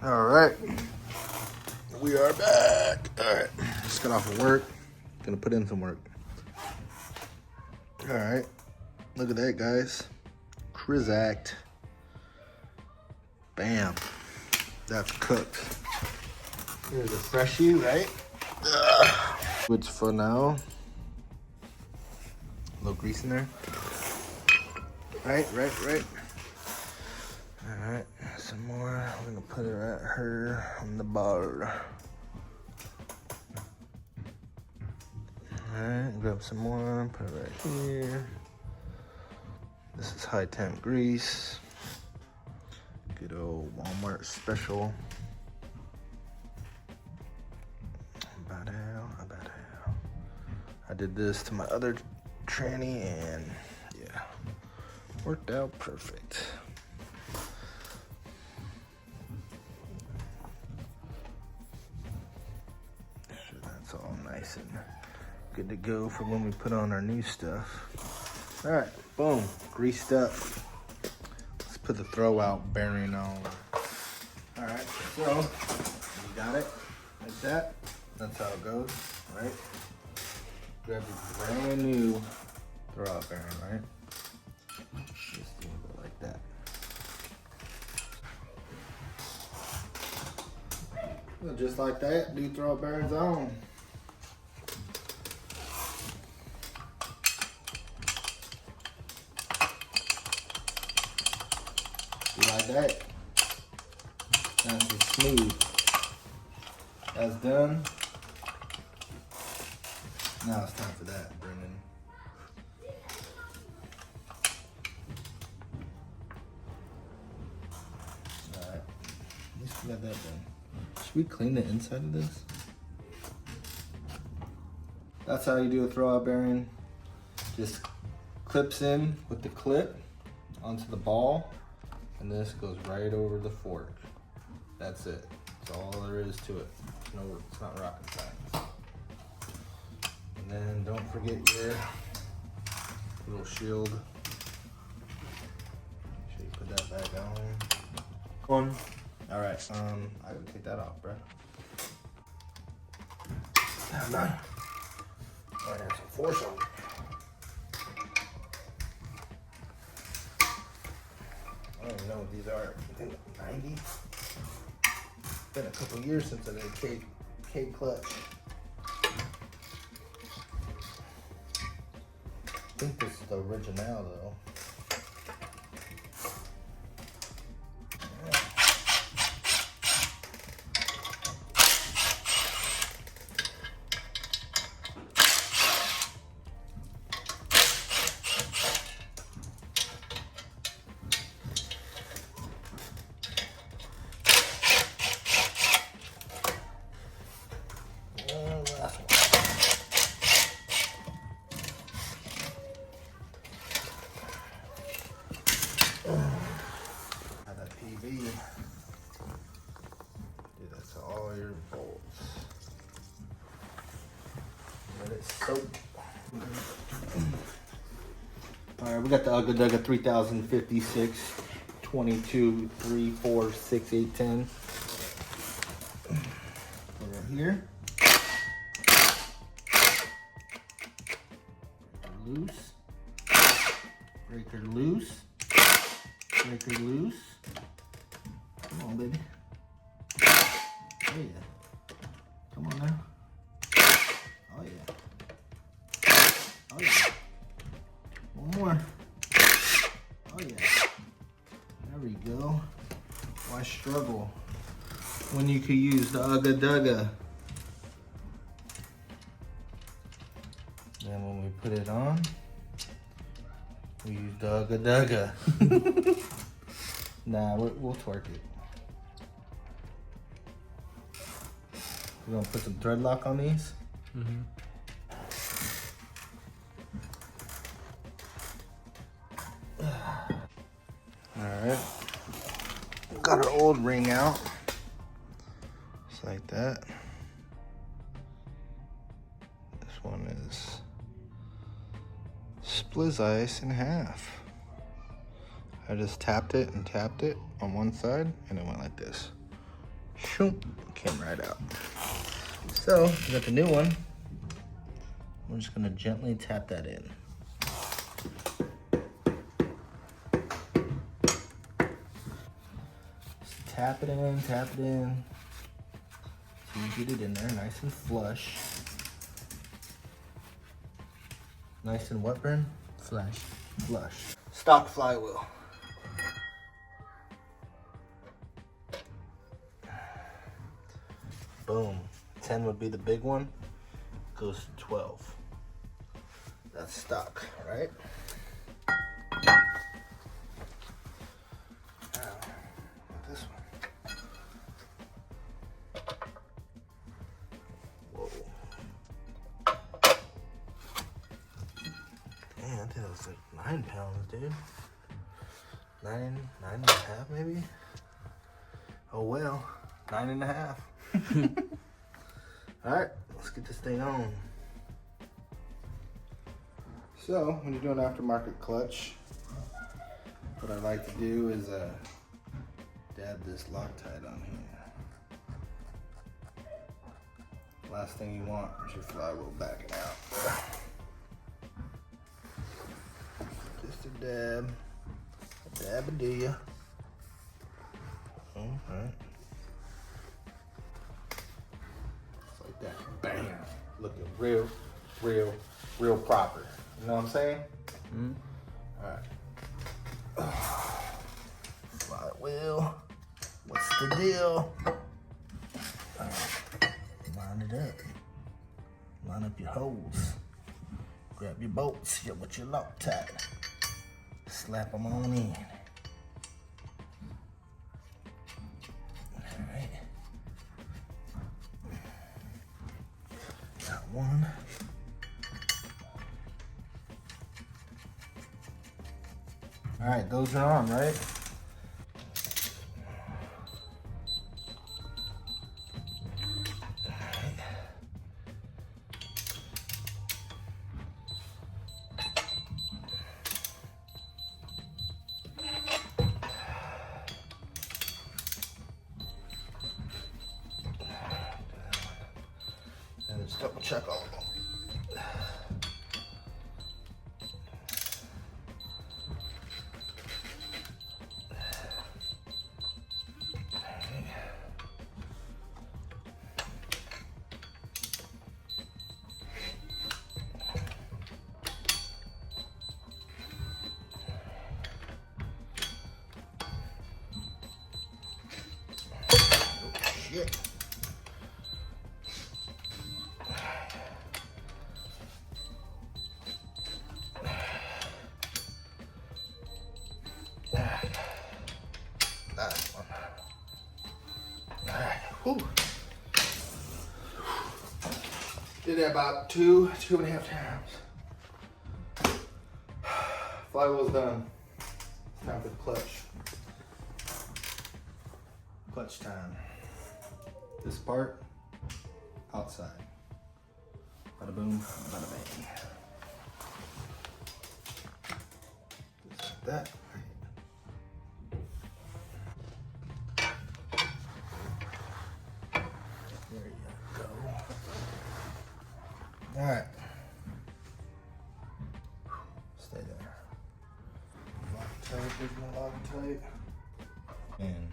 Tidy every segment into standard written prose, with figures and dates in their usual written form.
All right, we are back. All right, just got off of work. Gonna put in some work. All right, look at that, guys. Crizact. Bam, that's cooked. Here's a freshie, right? Which for now. A little grease in there. Right. All right, some more. We're gonna put it right here on the bar. All right, grab some more, put it right here. This is high temp grease. Good old Walmart special. About how. I did this to my other tranny and yeah, worked out perfect. So that's all nice and good to go for when we put on our new stuff. All right, boom, greased up. Let's put the throwout bearing on. All right, so you got it like that. That's how it goes, right? Grab your brand new throwout bearing, right? Just do it like that. Well, just like that, do throwout bearings on. Like that. Nice and smooth. That's done. Now it's time for that, Brendan. Alright. At least we got that done. Should we clean the inside of this? That's how you do a throwout bearing. Just clips in with the clip onto the ball. And this goes right over the fork. That's it. That's all there is to it. No, it's not rocket science. And then don't forget your little shield. Make sure you put that back on. All right, I gotta take that off, bro. I'm done. I have some force on it. I don't even know what these are. I think 90. It's been a couple years since I did K clutch. I think this is the original though. Do that to all your bolts. Let it soak. All right, we got the Ugga Dugga 3056, 22, 3, 4, 6, 8, 10. Put it right here. Loose. Breaker loose. Breaker loose. Come on, baby. Oh yeah. Come on now. Oh yeah. Oh yeah. One more. Oh yeah. There we go. Why struggle when you could use the Ugga Dugga? Then when we put it on, we use the Ugga Dugga. Nah, we'll torque it. We're gonna put some thread lock on these. Mm-hmm. All right. Got our old ring out. Just like that. This one is split ice in half. I just tapped it and tapped it on one side and it went like this. Shoop, came right out. So, we got the new one. We're just gonna gently tap that in. Just tap it in, tap it in. So you get it in there nice and flush. Nice and what, Bryn? Flush. Flush. Stock flywheel. Boom. 10 would be the big one. Goes to 12. That's stock, right? Now, this one. Whoa. Man, I think that was like 9 pounds, dude. 9 and a half, maybe? Oh well, 9 and a half. All right, let's get this thing on. So, when you're doing aftermarket clutch, what I like to do is dab this Loctite on here. Last thing you want is your flywheel backing out. Just a dab a do. All right. Just like that. Bam. Looking real proper. You know what I'm saying? Mm-hmm. All right. Flywheel. What's the deal? Line it up. Line up your holes. Grab your bolts with your Loctite. Slap them on in. All right. Got one. All right, those are on, right? And just double check all of them. Shit. That one. All right. Whew. Did that about 2.5 times. Flywheel's done. Time for the clutch. Clutch time. This part, outside. Bada boom, bada bang. Just like that. There you go. All right. Stay there. Loctite, there's my Loctite. And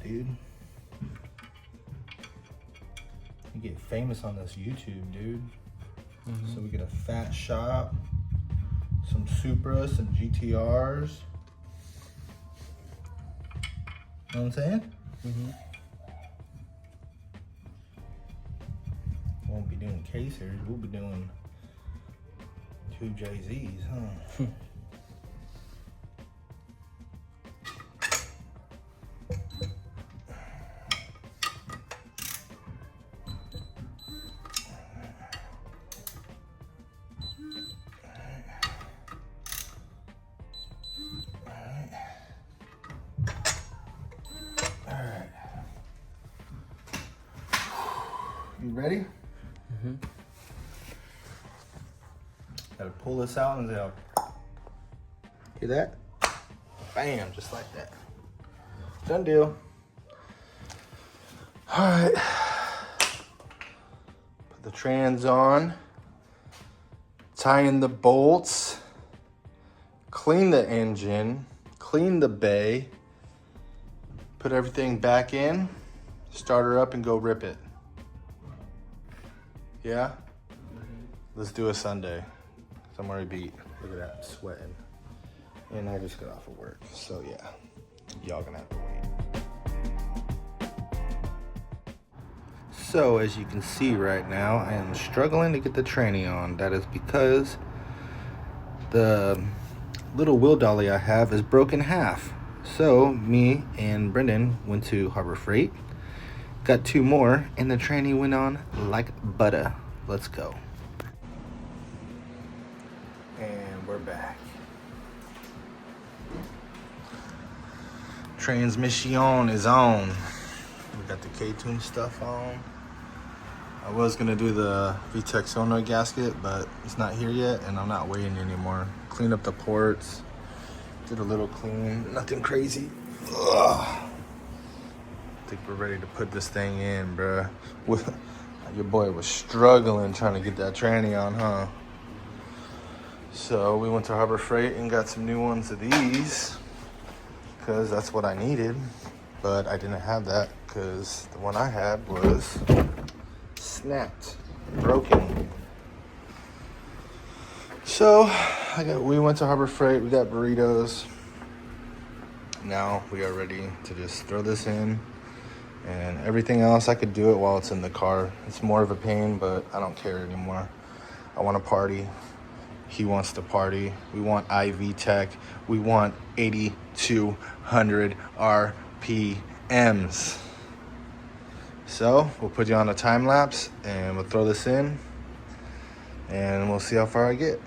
dude, you get famous on this YouTube, dude. So we get a fat shop, some Supras, some GTRs. Know what I'm saying? Won't be doing K-Series, we'll be doing 2 Jay-Z's, huh? You ready? Gotta pull this out and go. Hear that? Bam, just like that. Done deal. All right. Put the trans on. Tie in the bolts. Clean the engine. Clean the bay. Put everything back in. Start her up and go rip it. Yeah? Let's do a Sunday. I'm already beat. Look at that, I'm sweating. And I just got off of work. So yeah, y'all gonna have to wait. So as you can see right now, I am struggling to get the tranny on. That is because the little wheel dolly I have is broken in half. So me and Brendan went to Harbor Freight, got 2 more, and the tranny went on like butter. Let's go. And we're back. Transmission is on. We got the K-Tune stuff on. I was gonna do the VTEC solenoid gasket, but it's not here yet, and I'm not waiting anymore. Clean up the ports. Did a little clean, nothing crazy. Ugh. I think we're ready to put this thing in, bruh. Your boy was struggling trying to get that tranny on, huh? So we went to Harbor Freight and got some new ones of these because that's what I needed. But I didn't have that because the one I had was snapped, broken. So we went to Harbor Freight, we got burritos. Now we are ready to just throw this in, and everything else I could do it while it's in the car. It's more of a pain, but I don't care anymore. I want to party. He wants to party. We want IV tech. We want 8,200 RPMs. So we'll put you on a time lapse and we'll throw this in and we'll see how far I get.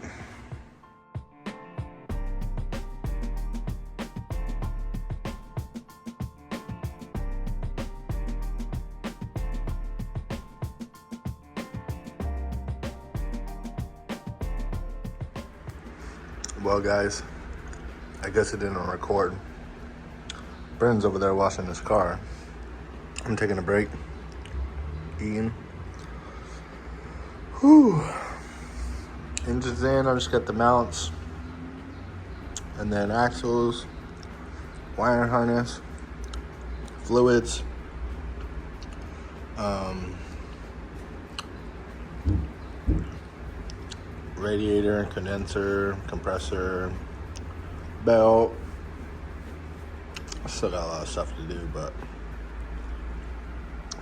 Well, guys, I guess it didn't record. Brendan's over there washing his car. I'm taking a break, eating. Whew. Engine's in, I just got the mounts, and then axles, wire harness, fluids, radiator, condenser, compressor, belt. I still got a lot of stuff to do, but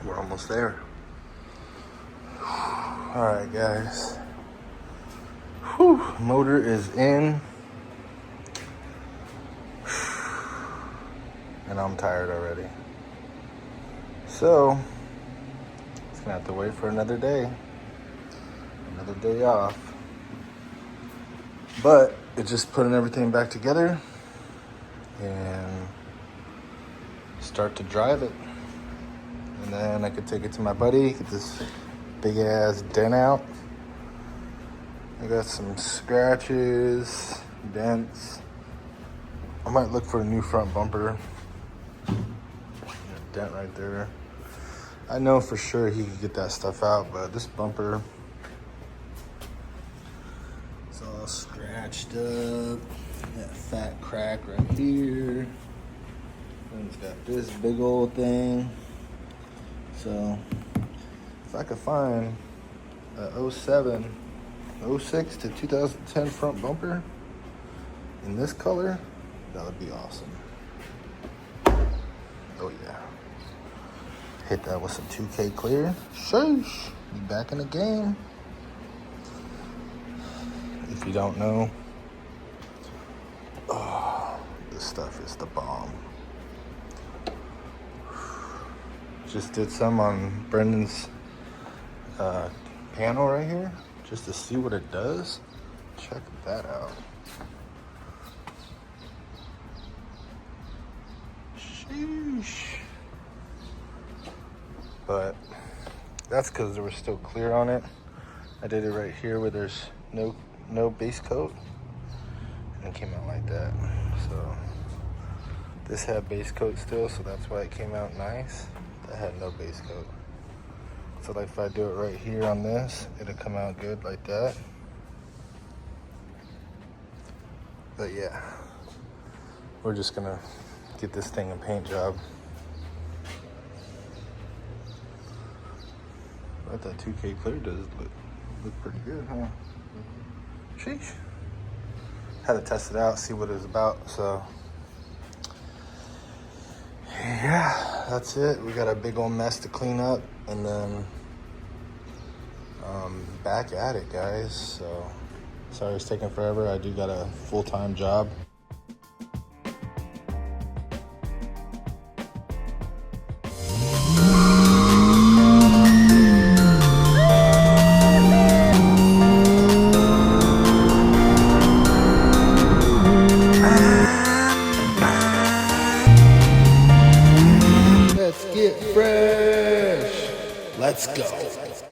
we're almost there. All right, guys. Whew. Motor is in. And I'm tired already. So, it's gonna have to wait for another day. Another day off. But it's just putting everything back together and start to drive it. And then I could take it to my buddy, get this big ass dent out. I got some scratches, dents. I might look for a new front bumper. Dent right there. I know for sure he could get that stuff out, but this bumper is all scratched up. That fat crack right here. And it's got this big old thing. So if I could find a 07, 06 to 2010 front bumper in this color, that would be awesome. Oh yeah. Hit that with some 2K clear. Sheesh. Be back in the game. If you don't know, oh, this stuff is the bomb. Just did some on Brendan's panel right here, just to see what it does. Check that out. Sheesh. But that's because there was still clear on it. I did it right here where there's no no base coat, and it came out like that. So this had base coat still, so that's why it came out nice. That had no base coat. So like if I do it right here on this, it'll come out good like that. But yeah, we're just gonna get this thing a paint job. But that 2K clear does look pretty good, huh? Sheesh. Had to test it out, see what it was about. So yeah, that's it. We got a big old mess to clean up, and then back at it, guys. So sorry it's taking forever. I do got a full-time job. Let's get fresh. Let's go.